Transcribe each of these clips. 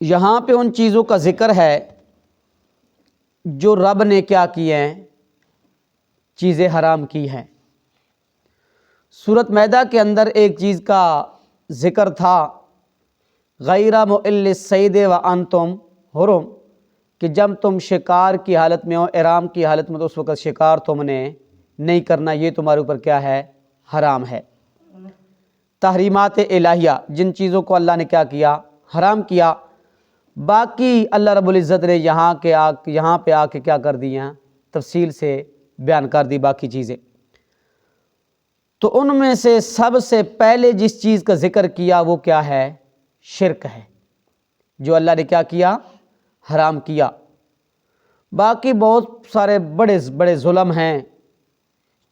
یہاں پہ ان چیزوں کا ذکر ہے جو رب نے کیا کیے ہیں، چیزیں حرام کی ہیں۔ سورۃ مائدہ کے اندر ایک چیز کا ذکر تھا، غیر محل الصید وانتم حرم، کہ جب تم شکار کی حالت میں ہو، احرام کی حالت میں، تو اس وقت شکار تم نے نہیں کرنا، یہ تمہارے اوپر کیا ہے، حرام ہے۔ تحریمات الہیہ، جن چیزوں کو اللہ نے کیا کیا، حرام کیا، باقی اللہ رب العزت نے یہاں پہ آ کے کیا کر دی ہیں، تفصیل سے بیان کر دی باقی چیزیں۔ تو ان میں سے سب سے پہلے جس چیز کا ذکر کیا وہ کیا ہے، شرک ہے، جو اللہ نے کیا کیا، حرام کیا۔ باقی بہت سارے بڑے بڑے ظلم ہیں،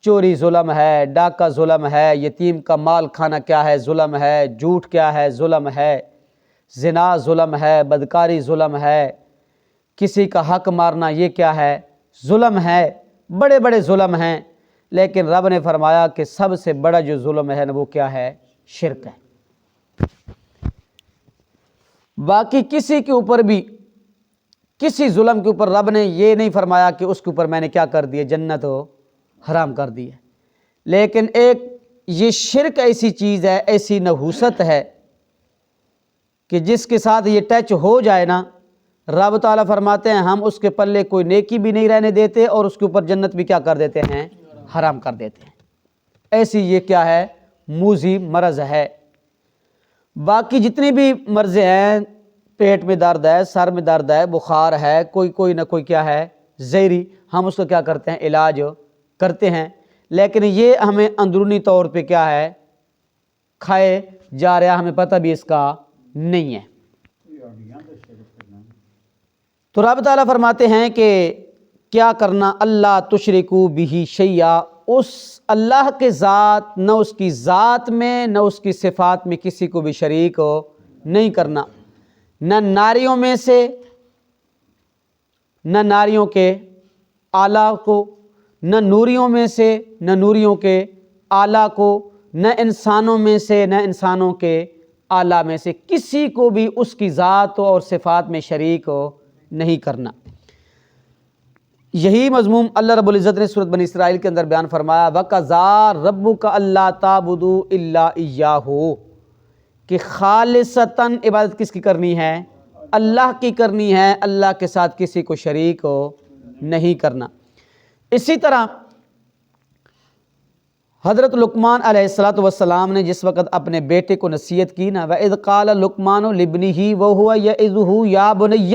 چوری ظلم ہے، ڈاکہ ظلم ہے، یتیم کا مال کھانا کیا ہے، ظلم ہے، جھوٹ کیا ہے، ظلم ہے، زنا ظلم ہے، بدکاری ظلم ہے، کسی کا حق مارنا یہ کیا ہے، ظلم ہے، بڑے بڑے ظلم ہیں۔ لیکن رب نے فرمایا کہ سب سے بڑا جو ظلم ہے وہ کیا ہے، شرک ہے۔ باقی کسی کے اوپر بھی، کسی ظلم کے اوپر رب نے یہ نہیں فرمایا کہ اس کے اوپر میں نے کیا کر دیا، جنت ہو حرام کر دی ہے۔ لیکن ایک یہ شرک ایسی چیز ہے، ایسی نحوست ہے کہ جس کے ساتھ یہ ٹچ ہو جائے نا، رب تعالیٰ فرماتے ہیں ہم اس کے پلے کوئی نیکی بھی نہیں رہنے دیتے اور اس کے اوپر جنت بھی کیا کر دیتے ہیں، حرام کر دیتے ہیں۔ ایسی یہ کیا ہے، موذی مرض ہے۔ باقی جتنی بھی مرضیں ہیں، پیٹ میں درد ہے، سر میں درد ہے، بخار ہے، کوئی نہ کوئی کیا ہے، زہری، ہم اس کو کیا کرتے ہیں، علاج کرتے ہیں۔ لیکن یہ ہمیں اندرونی طور پہ کیا ہے، کھائے جا رہا، ہمیں پتہ بھی اس کا نہیں ہے۔ تو رب تعالیٰ فرماتے ہیں کہ کیا کرنا، اللہ تشرکو بہ شیئا، اس اللہ کے ذات، نہ اس کی ذات میں نہ اس کی صفات میں کسی کو بھی شریک نہیں کرنا، نہ ناریوں میں سے، نہ ناریوں کے آلہ کو، نہ نوریوں میں سے نہ نوریوں کے آلہ کو، نہ انسانوں میں سے نہ انسانوں کے آلہ میں سے، کسی کو بھی اس کی ذات اور صفات میں شریک نہیں کرنا۔ یہی مضمون اللہ رب العزت نے سورۃ بنی اسرائیل کے اندر بیان فرمایا، وَقَضَىٰ رَبُّكَ أَلَّا تَعْبُدُوا إِلَّا إِيَّاهُ، کہ خالصتاً عبادت کس کی کرنی ہے، اللہ کی کرنی ہے، اللہ کے ساتھ کسی کو شریک نہیں کرنا۔ اسی طرح حضرت لقمان علیہ السلام نے جس وقت اپنے بیٹے کو نصیحت کی نا، وَإِذْ قَالَ لُقْمَانُ لِابْنِهِ وَهُوَ يَعِظُهُ يَا بُنَيَّ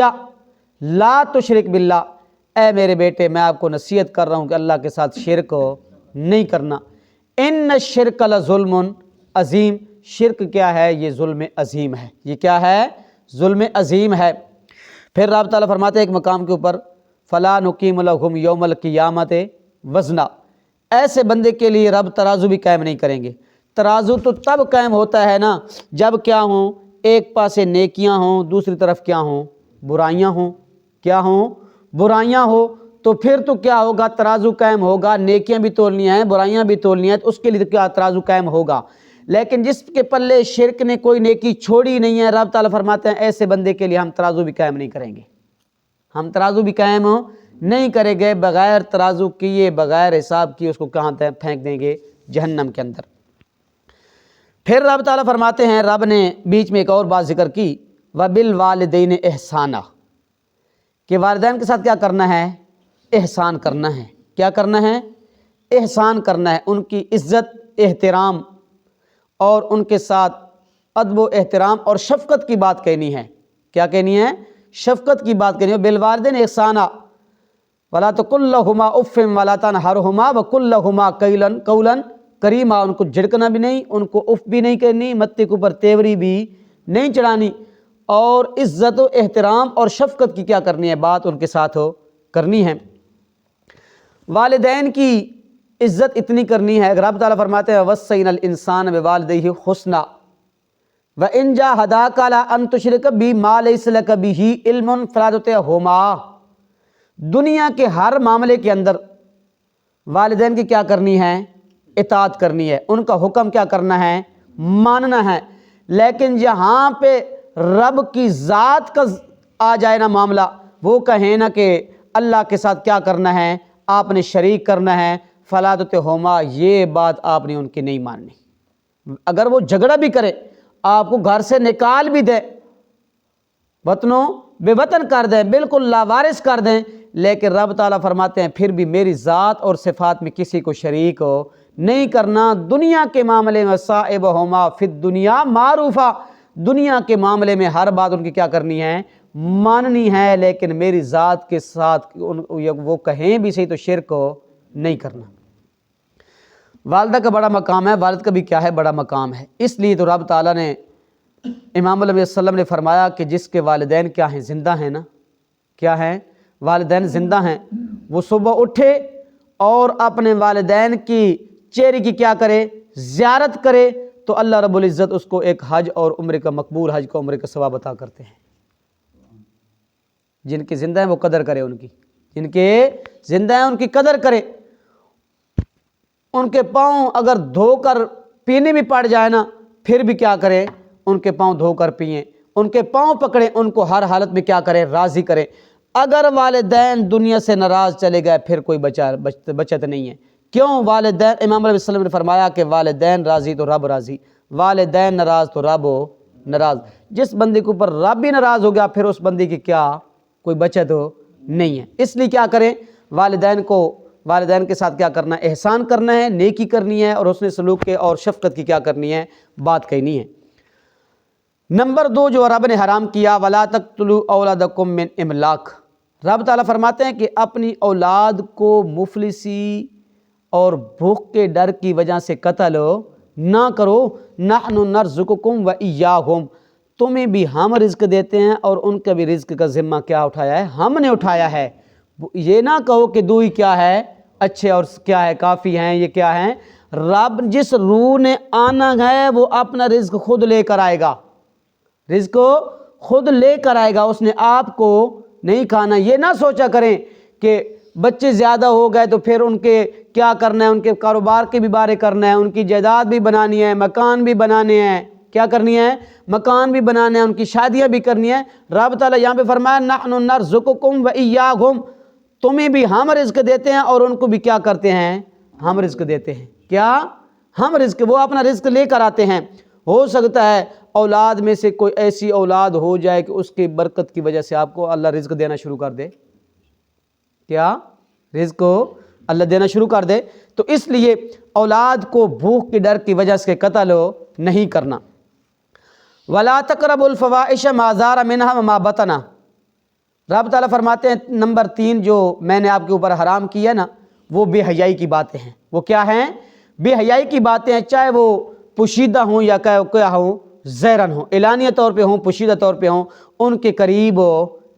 لَا تُشْرِكْ بِاللَّهِ، اے میرے بیٹے میں آپ کو نصیحت کر رہا ہوں کہ اللہ کے ساتھ شرک نہیں کرنا، ان الشرک لظلم عظیم، شرک کیا ہے، یہ ظلم عظیم ہے، یہ کیا ہے، ظلم عظیم ہے۔ پھر رب تعالیٰ فرماتے ہیں ایک مقام کے اوپر، فَلَا نُقِيمُ لَهُمْ يَوْمَ الْقِيَامَةِ وَزْنًا، ایسے بندے کے لیے رب ترازو بھی قائم نہیں کریں گے۔ ترازو تو تب قائم ہوتا ہے نا جب کیا ہوں، ایک پاسے نیکیاں ہوں، دوسری طرف کیا ہوں، برائیاں ہوں، کیا ہوں، برائیاں ہو، تو پھر تو کیا ہوگا، ترازو قائم ہوگا، نیکیاں بھی تولنی ہیں، برائیاں بھی تولنی ہیں، تو اس کے لیے کیا ترازو قائم ہوگا۔ لیکن جس کے پلے شرک نے کوئی نیکی چھوڑی نہیں ہے، رب تعالیٰ فرماتے ہیں ایسے بندے کے لیے ہم ترازو بھی قائم نہیں کریں گے، ہم ترازو بھی قائم نہیں کریں گے، بغیر ترازو کیے، بغیر حساب کیے اس کو کہاں پھینک دیں گے، جہنم کے اندر۔ پھر رب تعالیٰ فرماتے ہیں، رب نے بیچ میں ایک اور بات ذکر کی، وَبِالْوَالِدَيْنِ إِحْسَانًا، کہ والدین کے ساتھ کیا کرنا ہے، احسان کرنا ہے، کیا کرنا ہے، احسان کرنا ہے، ان کی عزت، احترام اور ان کے ساتھ ادب و احترام اور شفقت کی بات کہنی ہے، کیا کہنی ہے، شفقت کی بات کہنی ہے۔ بالوالدین احسانا ولا تقل لهما اف ولا تنهرهما وقل لهما قولا کریما، ان کو جھڑکنا بھی نہیں، ان کو اف بھی نہیں کرنی، متے کے اوپر تیوری بھی نہیں چڑھانی، اور عزت و احترام اور شفقت کی کیا کرنی ہے، بات ان کے ساتھ کرنی ہے۔ والدین کی عزت اتنی کرنی ہے، رب تعالیٰ فرماتے ہیں وَوَصَّيْنَا الْإِنسَانَ بِوَالِدَيْهِ حُسْنًا وَإِنْ جَاهَدَاكَ عَلَىٰ أَن تُشْرِكَ بِي مَا لَيْسَ لَكَ بِهِ عِلْمٌ فَلَا تُطِعْهُمَا، دنیا کے ہر معاملے کے اندر والدین کی کیا کرنی ہے، اطاعت کرنی ہے، ان کا حکم کیا کرنا ہے، ماننا ہے۔ لیکن جہاں پہ رب کی ذات کا آ جائے نا معاملہ، وہ کہیں نا کہ اللہ کے ساتھ کیا کرنا ہے، آپ نے شریک کرنا ہے، فلا تطعہما، یہ بات آپ نے ان کی نہیں ماننی۔ اگر وہ جھگڑا بھی کرے، آپ کو گھر سے نکال بھی دے، وطنوں بے وطن کر دیں، بالکل لاوارث کر دیں، لیکن رب تعالیٰ فرماتے ہیں پھر بھی میری ذات اور صفات میں کسی کو شریک نہیں کرنا۔ دنیا کے معاملے میں صاحبہما فی الدنیا معروفہ، دنیا کے معاملے میں ہر بات ان کی کیا کرنی ہے، ماننی ہے، لیکن میری ذات کے ساتھ وہ کہیں بھی صحیح تو شرک نہیں کرنا۔ والدہ کا بڑا مقام ہے، والد کا بھی کیا ہے، بڑا مقام ہے۔ اس لیے تو رب تعالیٰ نے امام علیہ السلام نے فرمایا کہ جس کے والدین کیا ہیں، زندہ ہیں نا، کیا ہیں، والدین زندہ ہیں، وہ صبح اٹھے اور اپنے والدین کی چہرے کی کیا کرے، زیارت کرے، تو اللہ رب العزت اس کو ایک حج اور عمرے کا مقبول حج کا عمرے کا ثواب عطا کرتے ہیں۔ جن کے زندہ ہیں وہ قدر کرے، ان کی جن کے زندہ ہیں ان کی قدر کرے۔ ان کے پاؤں اگر دھو کر پینے بھی پڑ جائے نا، پھر بھی کیا کریں، ان کے پاؤں دھو کر پئیں، ان کے پاؤں پکڑیں، ان کو ہر حالت میں کیا کریں، راضی کریں۔ اگر والدین دنیا سے ناراض چلے گئے پھر کوئی بچت نہیں ہے۔ کیوں؟ والدین، امام علیہ السلام نے فرمایا کہ والدین راضی تو رب راضی، والدین ناراض تو رب ناراض۔ جس بندے کے اوپر رب بھی ناراض ہو گیا پھر اس بندے کی کیا کوئی بچت نہیں ہے۔ اس لیے کیا کریں، والدین کے ساتھ کیا کرنا ہے، احسان کرنا ہے، نیکی کرنی ہے، اور حسن سلوک کے اور شفقت کی کیا کرنی ہے، بات کہنی ہے۔ نمبر 2 جو رب نے حرام کیا، وَلَا تَقْتُلُوا أَوْلَادَكُم مِّنْ إِمْلَاقٍ، رب تعالیٰ فرماتے ہیں کہ اپنی اولاد کو مفلسی اور بھوک کے ڈر کی وجہ سے قتل نہ کرو، نحن نرزقکم وإیاہم، تمہیں بھی ہم رزق دیتے ہیں اور ان کا بھی رزق کا ذمہ کیا اٹھایا ہے، ہم نے اٹھایا ہے۔ یہ نہ کہو کہ دوئی کیا ہے، اچھے اور کیا ہے، کافی ہیں، یہ کیا ہیں۔ رب جس روح نے آنا ہے وہ اپنا رزق خود لے کر آئے گا، رزق کو خود لے کر آئے گا، اس نے آپ کو نہیں کھانا۔ یہ نہ سوچا کریں کہ بچے زیادہ ہو گئے تو پھر ان کے کیا کرنا ہے، ان کے کاروبار کے بھی بارے کرنا ہے، ان کی جائیداد بھی بنانی ہے، مکان بھی بنانے ہیں، کیا کرنی ہے، مکان بھی بنانے ہیں، ان کی شادیاں بھی کرنی ہیں۔ رب تعالیٰ یہاں پہ فرمایا نحن نرزقکم وإیاہم، تمہیں بھی ہم رزق دیتے ہیں اور ان کو بھی کیا کرتے ہیں، ہم رزق دیتے ہیں۔ کیا؟ ہم رزق، وہ اپنا رزق لے کر آتے ہیں۔ ہو سکتا ہے اولاد میں سے کوئی ایسی اولاد ہو جائے کہ اس کی برکت کی وجہ سے آپ کو اللہ رزق دینا شروع کر دے، کیا رزق کو اللہ دینا شروع کر دے، تو اس لیے اولاد کو بھوک کے ڈر کی وجہ سے قتل نہیں کرنا۔ وَلَا تَقْرَبُوا الْفَوَاحِشَ مَا ظَهَرَ مِنْهَا وَمَا بَطَنَ، رب تعالیٰ فرماتے ہیں نمبر 3 جو میں نے آپ کے اوپر حرام کیا نا، وہ بے حیائی کی باتیں ہیں۔ وہ کیا ہیں؟ بے حیائی کی باتیں ہیں، چاہے وہ پوشیدہ ہوں یا کیا ہوں، ظاہراً ہوں، اعلانیہ طور پہ ہوں، پوشیدہ طور پہ ہوں، ان کے قریب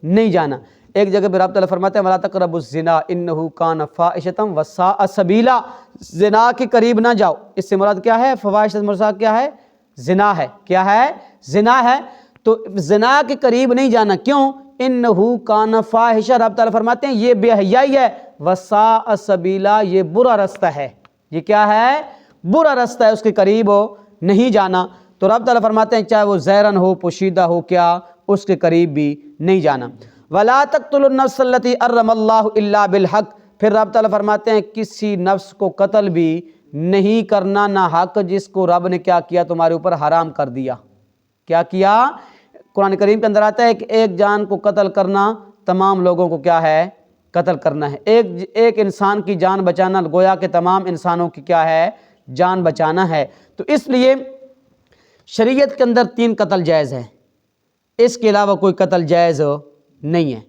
نہیں جانا۔ ایک جگہ پہ رب تعالیٰ فرماتے ہیں وَلَا تَقْرَبُوا الزِّنَا إِنَّهُ كَانَ فَاحِشَةً وَسَاءَ سَبِيلًا، زنا کے قریب نہ جاؤ۔ اس سے مراد کیا ہے؟ فواحش سے مراد کیا ہے؟ زنا ہے۔ کیا ہے؟ زنا ہے۔ تو زنا کے قریب نہیں جانا، کیوں؟ إِنَّهُ كَانَ فَاحِشَةً، رب تعالیٰ فرماتے ہیں یہ بے حیائی ہے، وَسَاءَ سَبِيلًا، یہ برا رستہ ہے۔ یہ کیا ہے؟ برا رستہ ہے، اس کے قریب نہیں جانا۔ تو رب تعالیٰ فرماتے ہیں چاہے وہ ظاہراً ہو، پوشیدہ ہو، کیا اس کے قریب بھی نہیں جانا۔ وَلَا تَقْتُلُوا النَّفْسَ الَّتِي حَرَّمَ اللَّهُ إِلَّا بِالْحَقِّ، پھر رب تعالیٰ فرماتے ہیں کسی نفس کو قتل بھی نہیں کرنا نہ حق، جس کو رب نے کیا کیا، تمہارے اوپر حرام کر دیا۔ کیا کیا؟ قرآن کریم کے اندر آتا ہے کہ ایک جان کو قتل کرنا تمام لوگوں کو کیا ہے، قتل کرنا ہے۔ ایک انسان کی جان بچانا گویا کہ تمام انسانوں کی کیا ہے، جان بچانا ہے۔ تو اس لیے شریعت کے اندر 3 قتل جائز ہے، اس کے علاوہ کوئی قتل جائز نہیں ہے۔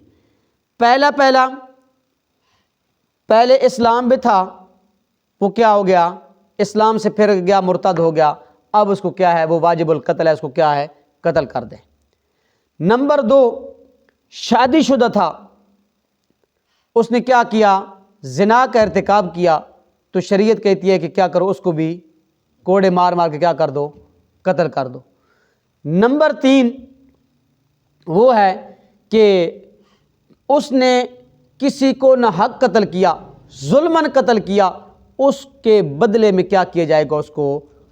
پہلے اسلام بھی تھا، وہ کیا ہو گیا، اسلام سے پھر گیا، مرتد ہو گیا، اب اس کو کیا ہے، وہ واجب القتل ہے، اس کو کیا ہے، قتل کر دیں۔ نمبر 2 شادی شدہ تھا، اس نے کیا کیا، زنا کا ارتکاب کیا، تو شریعت کہتی ہے کہ کیا کرو، اس کو بھی کوڑے مار مار کے کیا کر دو، قتل کر دو۔ نمبر 3 وہ ہے کہ اس نے کسی کو نہ حق قتل کیا، ظلماً قتل کیا، اس کے بدلے میں کیا کیا جائے گا، اس کو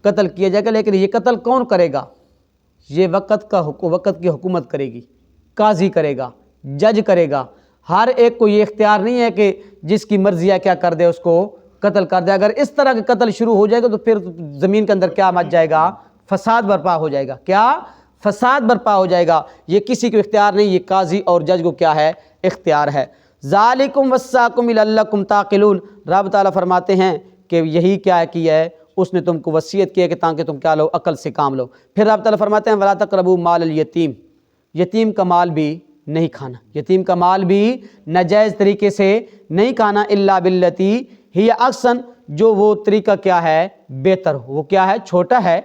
قتل کیا جائے گا۔ لیکن یہ قتل کون کرے گا؟ یہ وقت کی حکومت کرے گی، قاضی کرے گا، جج کرے گا۔ ہر ایک کو یہ اختیار نہیں ہے کہ جس کی مرضی ہے کیا کر دے، اس کو قتل کر دے۔ اگر اس طرح کا قتل شروع ہو جائے گا تو پھر زمین کے اندر کیا مچ جائے گا؟ فساد برپا ہو جائے گا۔ کیا؟ فساد برپا ہو جائے گا۔ یہ کسی کو اختیار نہیں، یہ قاضی اور جج کو کیا ہے؟ اختیار ہے۔ ذالکم وصاکم لعلکم تعقلون، رب تعالیٰ فرماتے ہیں کہ یہی کیا کیا ہے، اس نے تم کو وصیت کی ہے کہ تاکہ تم کیا لو؟ عقل سے کام لو۔ پھر رب تعالیٰ فرماتے ہیں ولا تقربوا مال الیتیم، یتیم کا مال بھی نہیں کھانا، یتیم کا مال بھی ناجائز طریقے سے نہیں کھانا، الا باللتی ہی احسن، جو وہ طریقہ کیا ہے؟ بہتر ہو۔ وہ کیا ہے؟ چھوٹا ہے،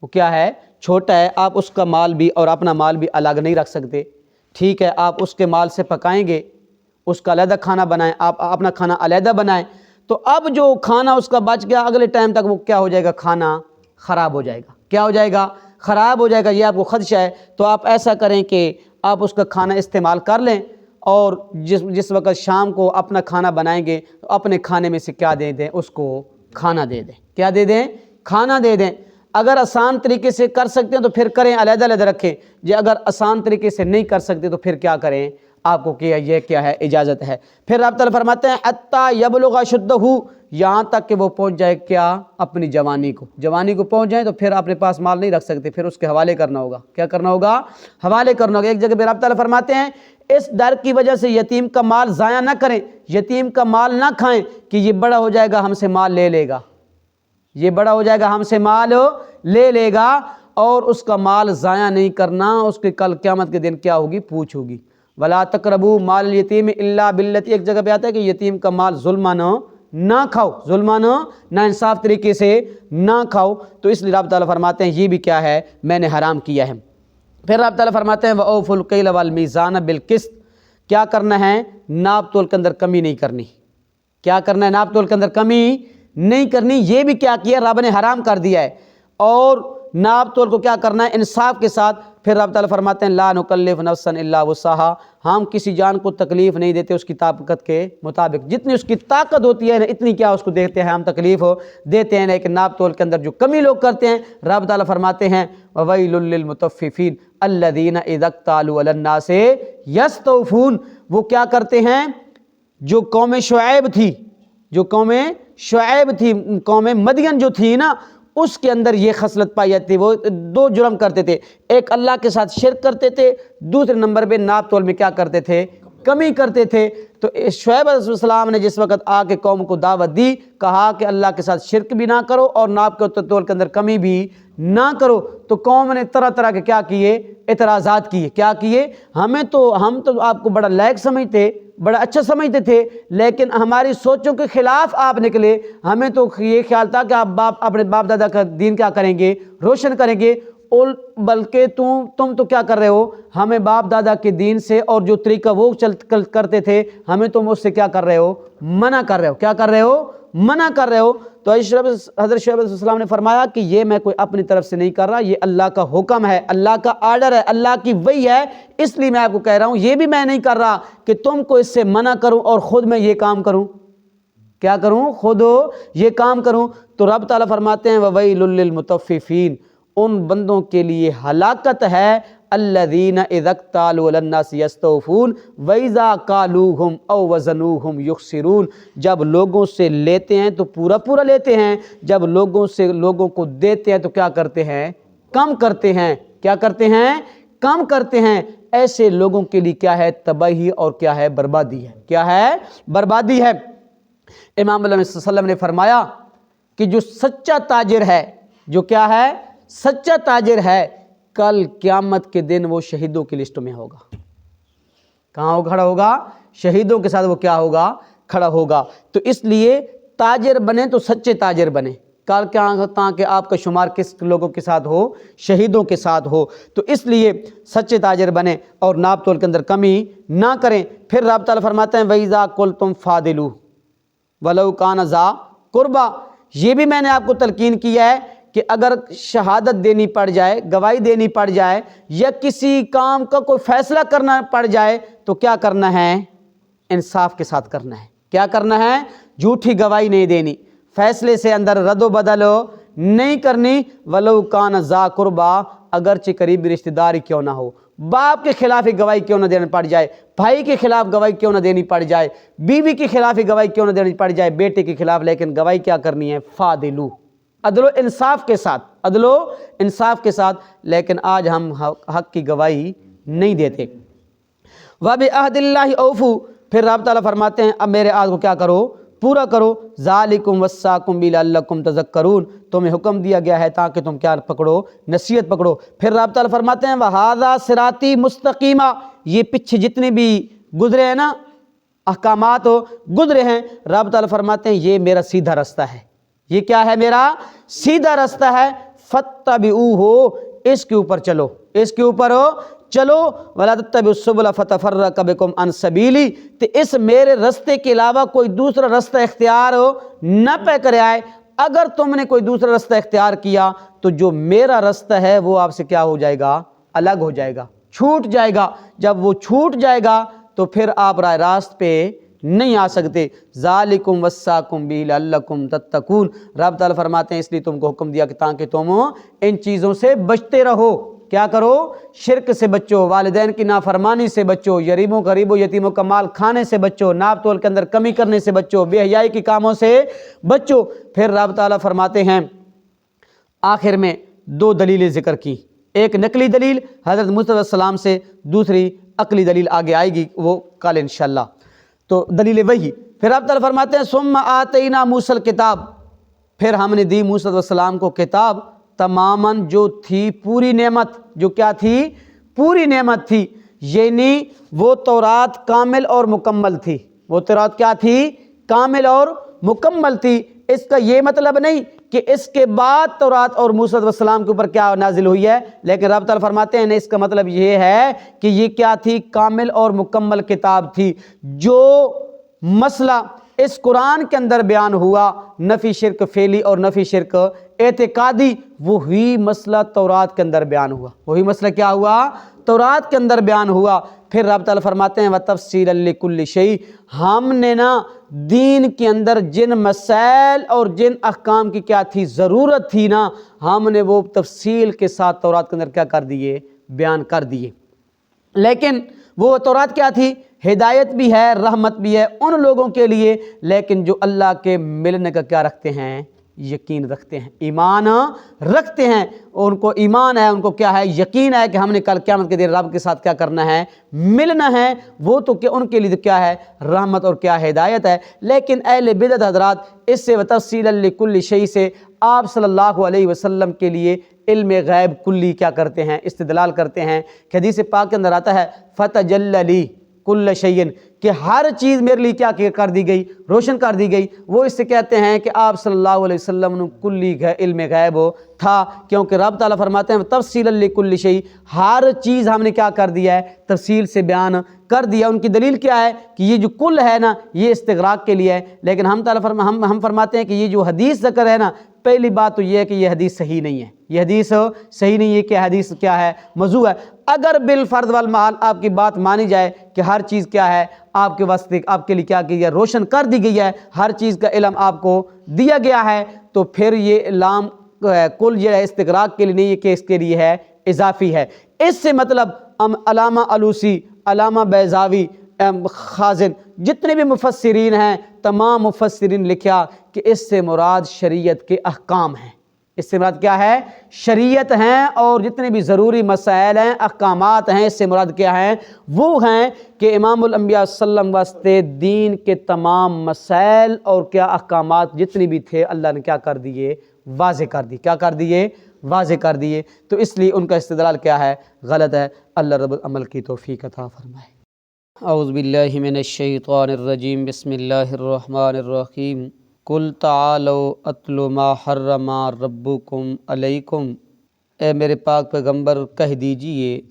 وہ کیا ہے؟ چھوٹا ہے۔ آپ اس کا مال بھی اور اپنا مال بھی الگ نہیں رکھ سکتے، ٹھیک ہے؟ آپ اس کے مال سے پکائیں گے، اس کا علیحدہ کھانا بنائیں، آپ اپنا کھانا علیحدہ بنائیں، تو اب جو کھانا اس کا بچ گیا اگلے ٹائم تک وہ کیا ہو جائے گا؟ کھانا خراب ہو جائے گا۔ کیا ہو جائے گا؟ خراب ہو جائے گا۔ یہ آپ کو خدشہ ہے، تو آپ ایسا کریں کہ آپ اس کا کھانا استعمال کر لیں، اور جس وقت شام کو اپنا کھانا بنائیں گے تو اپنے کھانے میں سے کیا دے دیں؟ اس کو کھانا دے دیں۔ کیا دے دیں؟ کھانا دے دیں۔ اگر آسان طریقے سے کر سکتے ہیں تو پھر کریں، علیحدہ علیحدہ رکھیں۔ یہ اگر آسان طریقے سے نہیں کر سکتے تو پھر کیا کریں؟ آپ کو کیا یہ کیا ہے؟ اجازت ہے۔ پھر رب تعالیٰ فرماتے ہیں حتی یبلغ اشدہ، یہاں تک کہ وہ پہنچ جائے کیا؟ اپنی جوانی کو۔ جوانی کو پہنچ جائیں تو پھر اپنے پاس مال نہیں رکھ سکتے، پھر اس کے حوالے کرنا ہوگا۔ کیا کرنا ہوگا؟ حوالے کرنا ہوگا۔ ایک جگہ پہ رب تعالیٰ فرماتے ہیں اس ڈر کی وجہ سے یتیم کا مال ضائع نہ کریں، یتیم کا مال نہ کھائیں کہ یہ بڑا ہو جائے گا ہم سے مال لے لے گا، یہ بڑا ہو جائے گا ہم سے مال لے لے گا، اور اس کا مال ضائع نہیں کرنا، اس کے کل قیامت کے دن کیا ہوگی؟ پوچھ ہوگی۔ ولا تقربوا مال الیتیم الا باللتی، ایک جگہ پہ آتا ہے کہ یتیم کا مال ظلمانہ نہ کھاؤ، ظلمانہ نا انصاف طریقے سے نہ کھاؤ، تو اس لیے رب تعالیٰ فرماتے ہیں یہ بھی کیا ہے؟ میں نے حرام کیا ہے۔ پھر رب تعالیٰ فرماتے ہیں وَأَوْفُوا الْكَيْلَ وَالْمِيزَانَ بِالْقِسْطِ، کیا کرنا ہے؟ ناپ تول کے اندر کمی نہیں کرنی۔ کیا کرنا ہے؟ ناپ تول کے اندر کمی نہیں کرنی۔ یہ بھی کیا کیا؟ رب نے حرام کر دیا ہے۔ اور ناپ تول کو کیا کرنا ہے؟ انصاف کے ساتھ۔ پھر رب تعالیٰ فرماتے ہیں لا نکلف نفسا الا وسعها، ہم کسی جان کو تکلیف نہیں دیتے اس کی طاقت کے مطابق، جتنی اس کی طاقت ہوتی ہے نا اتنی کیا اس کو دیتے ہیں ہم تکلیف دیتے ہیں، لیکن ناپ تول کے اندر جو کمی لوگ کرتے ہیں رب تعالیٰ فرماتے ہیں وویل للمطففین الذین اذا اکتالوا علی الناس یستوفون، وہ کیا کرتے ہیں؟ جو قوم شعیب تھی، جو قوم شعیب تھی، قوم مدین جو تھی نا، اس کے اندر یہ خصلت پائی جاتی تھی۔ وہ دو جرم کرتے تھے، ایک اللہ کے ساتھ شرک کرتے تھے، دوسرے نمبر پہ ناپ تول میں کیا کرتے تھے؟ کمی کرتے تھے۔ تو شعیب علیہ السلام نے جس وقت آ کے قوم کو دعوت دی، کہا کہ اللہ کے ساتھ شرک بھی نہ کرو اور ناپ کے تول کے اندر کمی بھی نہ کرو، تو قوم نے طرح طرح کے کیا کیے؟ اعتراضات کیے۔ کیا کیے؟ ہم تو آپ کو بڑا لائق سمجھتے، بڑا اچھا سمجھتے تھے، لیکن ہماری سوچوں کے خلاف آپ نکلے۔ ہمیں تو یہ خیال تھا کہ آپ اپنے باپ دادا کا دین کیا کریں گے؟ روشن کریں گے، اور بلکہ تم تو کیا کر رہے ہو؟ ہمیں باپ دادا کے دین سے اور جو طریقہ وہ کرتے تھے ہمیں تم اس سے کیا کر رہے ہو؟ منع کر رہے ہو۔ کیا کر رہے ہو؟ منع کر رہے ہو۔ تو حضرت شعیب علیہ السلام نے فرمایا کہ یہ میں کوئی اپنی طرف سے نہیں کر رہا، یہ اللہ کا حکم ہے، اللہ کا آرڈر ہے، اللہ کی وحی ہے، اس لیے میں آپ کو کہہ رہا ہوں۔ یہ بھی میں نہیں کر رہا کہ تم کو اس سے منع کروں اور خود میں یہ کام کروں۔ کیا کروں؟ خود یہ کام کروں۔ تو رب تعالیٰ فرماتے ہیں وَوَيْلٌ لِّلْمُطَفِّفِينَ، ان بندوں کے لیے ہلاکت ہے الذین اذا اکتالوا علی الناس یستوفون واذا کالوہم او وزنوہم یخسرون، جب لوگوں سے لیتے ہیں تو پورا پورا لیتے ہیں، جب لوگوں کو دیتے ہیں تو کیا کرتے ہیں؟ کم کرتے ہیں۔ کیا کرتے ہیں؟ کم کرتے ہیں۔ ایسے لوگوں کے لیے کیا ہے؟ تباہی اور کیا ہے؟ بربادی ہے۔ کیا ہے؟ بربادی ہے۔ امام علیہ وسلم نے فرمایا کہ جو سچا تاجر ہے، جو کیا ہے؟ سچا تاجر ہے، کل قیامت کے دن وہ شہیدوں کی لسٹ میں ہوگا۔ کہاں وہ کھڑا ہوگا؟ شہیدوں کے ساتھ وہ کیا ہوگا؟ کھڑا ہوگا۔ تو اس لیے تاجر بنے تو سچے تاجر بنے، کل کیا تاکہ آپ کا شمار کس لوگوں کے ساتھ ہو؟ شہیدوں کے ساتھ ہو۔ تو اس لیے سچے تاجر بنے اور ناپ تول کے اندر کمی نہ کریں۔ پھر رب تعالیٰ فرماتے ہیں وَإِذَا قُلْتُمْ فَاعْدِلُوا وَلَوْ كَانَ ذَا قُرْبَىٰ، یہ بھی میں نے آپ کو تلقین کیا ہے کہ اگر شہادت دینی پڑ جائے، گواہی دینی پڑ جائے، یا کسی کام کا کوئی فیصلہ کرنا پڑ جائے تو کیا کرنا ہے؟ انصاف کے ساتھ کرنا ہے۔ کیا کرنا ہے؟ جھوٹی گواہی نہیں دینی، فیصلے سے اندر رد و بدل نہیں کرنی۔ وَلَوْ كَانَ ذَا قُرْبَىٰ، اگرچہ قریبی رشتہ داری کیوں نہ ہو، باپ کے خلاف ہی گواہی کیوں نہ دینا پڑ جائے، بھائی کے خلاف گواہی کیوں نہ دینی پڑ جائے، بیوی کے خلاف ہی گواہی کیوں نہ دینی پڑ جائے، بیٹے کے خلاف، لیکن گواہی کیا کرنی ہے؟ فادلو، عدل و انصاف کے ساتھ، عدل و انصاف کے ساتھ۔ لیکن آج ہم حق کی گواہی نہیں دیتے۔ وَبِعَهْدِ اللَّهِ أَوْفُوا، پھر رب تعالیٰ فرماتے ہیں اب میرے عہد کو کیا کرو؟ پورا کرو۔ ذَلِكُمْ وَصَّاكُمْ بِهِ لَعَلَّكُمْ تَذَكَّرُونَ، تمہیں حکم دیا گیا ہے تاکہ تم کیا پکڑو؟ نصیحت پکڑو۔ پھر رب تعالیٰ فرماتے ہیں وَهَذَا صِرَاطِي مُسْتَقِيمًا، یہ پیچھے جتنے بھی گزرے ہیں نا احکامات گزرے ہیں، رب تعالیٰ فرماتے ہیں یہ میرا سیدھا رستہ ہے، یہ کیا ہے؟ میرا سیدھا رستہ ہے۔ فَاتَّبِعُوهُ، اس کے اوپر چلو، اس کے اوپر چلو۔ وَلَا تَتَّبِعُوا السُّبُلَ فَتَفَرَّقَ بِكُمْ عَنْ سَبِيلِي، تو اس میرے رستے کے علاوہ کوئی دوسرا رستہ اختیار نہ پہ کرے آئے۔ اگر تم نے کوئی دوسرا رستہ اختیار کیا تو جو میرا رستہ ہے وہ آپ سے کیا ہو جائے گا؟ الگ ہو جائے گا، چھوٹ جائے گا۔ جب وہ چھوٹ جائے گا تو پھر آپ راہ راست پہ نہیں آ سکتے۔ ذالکم وصاکم بہ لعلکم تتقون، رب تعالیٰ فرماتے ہیں اس لیے تم کو حکم دیا کہ تاکہ تم ان چیزوں سے بچتے رہو۔ کیا کرو؟ شرک سے بچو، والدین کی نافرمانی سے بچو، غریبوں یتیموں کا مال کھانے سے بچو، ناپ تول کے اندر کمی کرنے سے بچو، بے حیائی کے کاموں سے بچو۔ پھر رب تعالیٰ فرماتے ہیں آخر میں دو دلیلیں ذکر کی، ایک نقلی دلیل حضرت موسیٰ علیہ السلام سے، دوسری عقلی دلیل آگے آئے گی، وہ کل انشاءاللہ۔ تو دلیل وہی۔ پھر رب تعالیٰ فرماتے ہیں ثم آتینا موسیٰ الکتاب، پھر ہم نے دی موسیٰ علیہ السلام کو کتاب، تماماً جو تھی پوری نعمت، جو کیا تھی؟ پوری نعمت تھی، یعنی وہ تورات کامل اور مکمل تھی۔ وہ تورات کیا تھی؟ کامل اور مکمل تھی۔ اس کا یہ مطلب نہیں کہ اس کے بعد تورات اور موسیٰ علیہ السلام کے اوپر کیا نازل ہوئی ہے، لیکن رب تعالیٰ فرماتے ہیں نہیں، اس کا مطلب یہ ہے کہ یہ کیا تھی؟ کامل اور مکمل کتاب تھی۔ جو مسئلہ اس قرآن کے اندر بیان ہوا، نفی شرک فعلی اور نفی شرک اعتقادی، وہی مسئلہ تورات کے اندر بیان ہوا۔ وہی مسئلہ کیا ہوا؟ تورات کے اندر بیان ہوا۔ پھر رب تعالیٰ فرماتے ہیں وَتَفْصِيلًا لِكُلِّ شَيْءٍ، ہم نے نا دین کے اندر جن مسائل اور جن احکام کی کیا تھی؟ ضرورت تھی نا، ہم نے وہ تفصیل کے ساتھ تورات کے اندر کیا کر دیے؟ بیان کر دیے۔ لیکن وہ تورات کیا تھی؟ ہدایت بھی ہے، رحمت بھی ہے ان لوگوں کے لیے، لیکن جو اللہ کے ملنے کا کیا رکھتے ہیں؟ یقین رکھتے ہیں، ایمان رکھتے ہیں، ان کو ایمان ہے، ان کو کیا ہے؟ یقین ہے کہ ہم نے کل قیامت کے دن رب کے ساتھ کیا کرنا ہے؟ ملنا ہے۔ وہ تو کہ ان کے لیے کیا ہے؟ رحمت اور کیا ہدایت ہے۔ لیکن اہل بدعت حضرات اس سے وتفصیلا لکل شیء سے آپ صلی اللہ علیہ وسلم کے لیے علم غیب کلی کیا کرتے ہیں؟ استدلال کرتے ہیں کہ حدیث پاک کے اندر آتا ہے فتجلی لی کل شیء، کہ ہر چیز میرے لیے کیا کر دی گئی؟ روشن کر دی گئی۔ وہ اس سے کہتے ہیں کہ آپ صلی اللہ علیہ وسلم نے کلی علم غیب تھا، کیونکہ رب تعالیٰ فرماتے ہیں تفصیلا لکل شیء، ہر چیز ہم نے کیا کر دیا ہے؟ تفصیل سے بیان کر دیا۔ ان کی دلیل کیا ہے؟ کہ یہ جو کل ہے نا یہ استغراق کے لیے ہے، لیکن ہم فرماتے ہیں کہ یہ جو حدیث ذکر ہے نا، پہلی بات تو یہ ہے کہ یہ حدیث صحیح نہیں ہے، یہ حدیث صحیح نہیں ہے، کہ حدیث کیا ہے؟ موضوع ہے۔ اگر بالفرض والمحال آپ کی بات مانی جائے کہ ہر چیز کیا ہے؟ آپ کے واسطے آپ کے لیے کیا کی ہے؟ روشن کر دی گئی ہے، ہر چیز کا علم آپ کو دیا گیا ہے، تو پھر یہ علام کل جو ہے استغراق کے لیے نہیں ہے، کہ اس کے لیے ہے اضافی ہے۔ اس سے مطلب علامہ علوسی، علامہ بیضاوی، خازن، جتنے بھی مفسرین ہیں، تمام مفسرین لکھا کہ اس سے مراد شریعت کے احکام ہیں۔ اس سے مراد کیا ہے؟ شریعت ہیں، اور جتنے بھی ضروری مسائل ہیں، احکامات ہیں، اس سے مراد کیا ہیں؟ وہ ہیں کہ امام الانبیاء صلی اللہ علیہ وسلم واسطے دین کے تمام مسائل اور کیا احکامات جتنے بھی تھے اللہ نے کیا کر دیے؟ واضح کر دی۔ کیا کر دیے؟ واضح کر دیے۔ تو اس لیے ان کا استدلال کیا ہے؟ غلط ہے۔ اللہ رب العمل کی توفیق عطا فرمائے۔ اعوذ باللہ من الشیطان الرجیم، بسم اللہ الرحمن الرحیم۔ قل تعالوا اتل ما حرم ربکم علیکم، اے میرے پاک پیغمبر کہہ دیجئے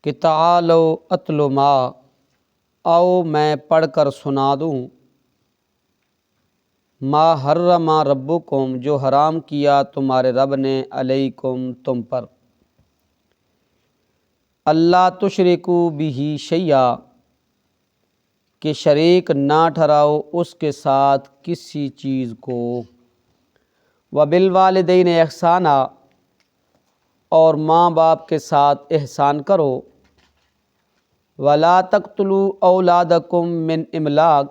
کہ تعالوا اتل ما، آؤ میں پڑھ کر سنا دوں، ما حرم ربکم، جو حرام کیا تمہارے رب نے، علیکم تم پر، اللہ تشرکو بہ شیئا، کہ شریک نہ ٹھہراؤ اس کے ساتھ کسی چیز کو، وبالوالدین احسانا، اور ماں باپ کے ساتھ احسان کرو، ولا تقتلوا اولادکم من املاق،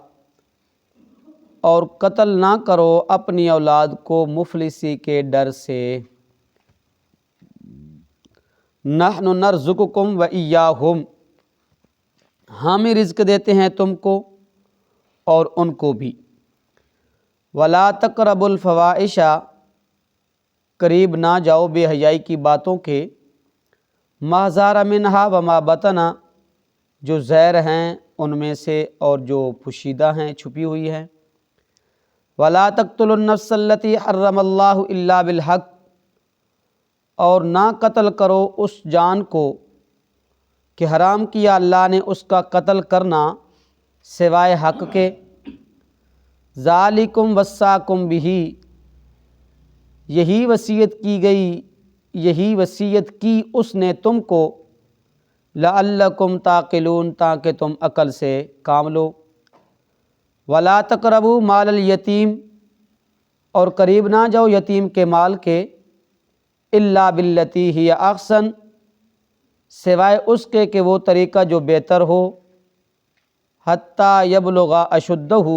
اور قتل نہ کرو اپنی اولاد کو مفلسی کے ڈر سے، نحن نرزقکم وإیاہم، ہم ہی رزق دیتے ہیں تم کو اور ان کو بھی، ولا تقربوا الفواحش، قریب نہ جاؤ بے حیائی کی باتوں کے، ما ظہر منہا وما بطن، جو ظاہر ہیں ان میں سے اور جو پوشیدہ ہیں چھپی ہوئی ہیں، ولا تقتلوا النفس التی حرم اللہ الا بالحق، اور نہ قتل کرو اس جان کو کہ حرام کیا اللہ نے اس کا قتل کرنا سوائے حق کے، ذالکم وصاکم بہ، یہی وصیت کی گئی، یہی وصیت کی اس نے تم کو، لعلکم تعقلون، تاکہ تم عقل سے کام لو، ولا تقربوا مال الیتیم، اور قریب نہ جاؤ یتیم کے مال کے، الا باللتی ہی احسن، سوائے اس کے کہ وہ طریقہ جو بہتر ہو، حتیٰ یبلغ اشدہ،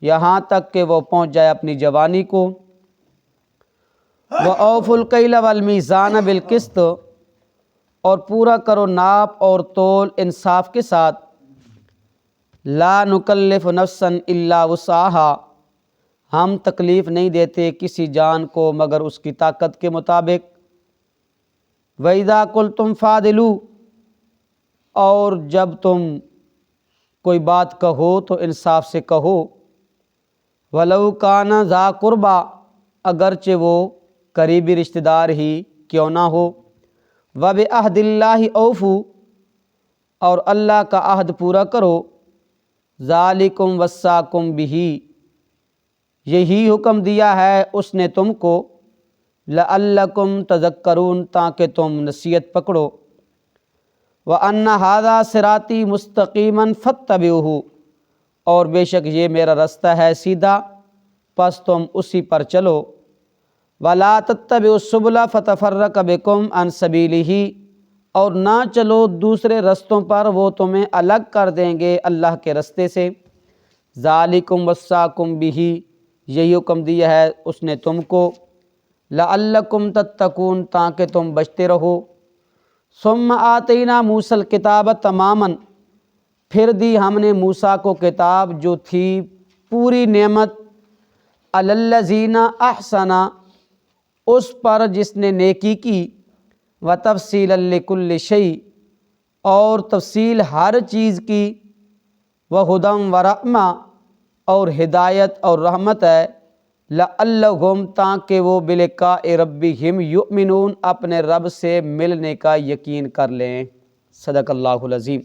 یہاں تک کہ وہ پہنچ جائے اپنی جوانی کو، وَأَوْفُوا الْكَيْلَ وَالْمِيزَانَ بِالْقِسْطِ، اور پورا کرو ناپ اور تول انصاف کے ساتھ، لا نکلف نفسا الا وسعها، ہم تکلیف نہیں دیتے کسی جان کو مگر اس کی طاقت کے مطابق، وَإِذَا قُلْتُمْ فَعْدِلُوا، اور جب تم کوئی بات کہو تو انصاف سے کہو، وَلَوْ كَانَ ذَا قُرْبَى، اگرچہ وہ قریبی رشتہ دار ہی کیوں نہ ہو، وَبِعَهْدِ اللَّهِ أَوْفُوا، اور اللہ کا عہد پورا کرو، ذَلِكُمْ وَصَّاكُمْ بِهِ، یہی حکم دیا ہے اس نے تم کو، لعلکم تذکرون، تاکہ تم نصیحت پکڑو، وَأَنَّ هَذَا صِرَاطِي مُسْتَقِيمًا فَاتَّبِعُوهُ، اور بے شک یہ میرا رستہ ہے سیدھا، پس تم اسی پر چلو، وَلَا تَتَّبِعُوا السُّبُلَ فَتَفَرَّقَ بِكُمْ عَنْ سَبِيلِهِ، اور نہ چلو دوسرے رستوں پر، وہ تمہیں الگ کر دیں گے اللہ کے رستے سے، ذَلِكُمْ وَصَّاكُمْ بِهِ، یہی حکم دیا ہے اس نے تم کو، لعلکم تتقون، تاکہ تم بچتے رہو، ثم آتینا موسیٰ الکتاب تماما، پھر دی ہم نے موسیٰ کو کتاب جو تھی پوری نعمت، علی الذین احسنا، اس پر جس نے نیکی کی، وتفصیلا لکل شیء، اور تفصیل ہر چیز کی، وہدی ورحمہ، اور ہدایت اور رحمت ہے، لعلہم، تاکہ وہ بلقاء ربہم یؤمنون، اپنے رب سے ملنے کا یقین کر لیں۔ صدق اللہ العظیم۔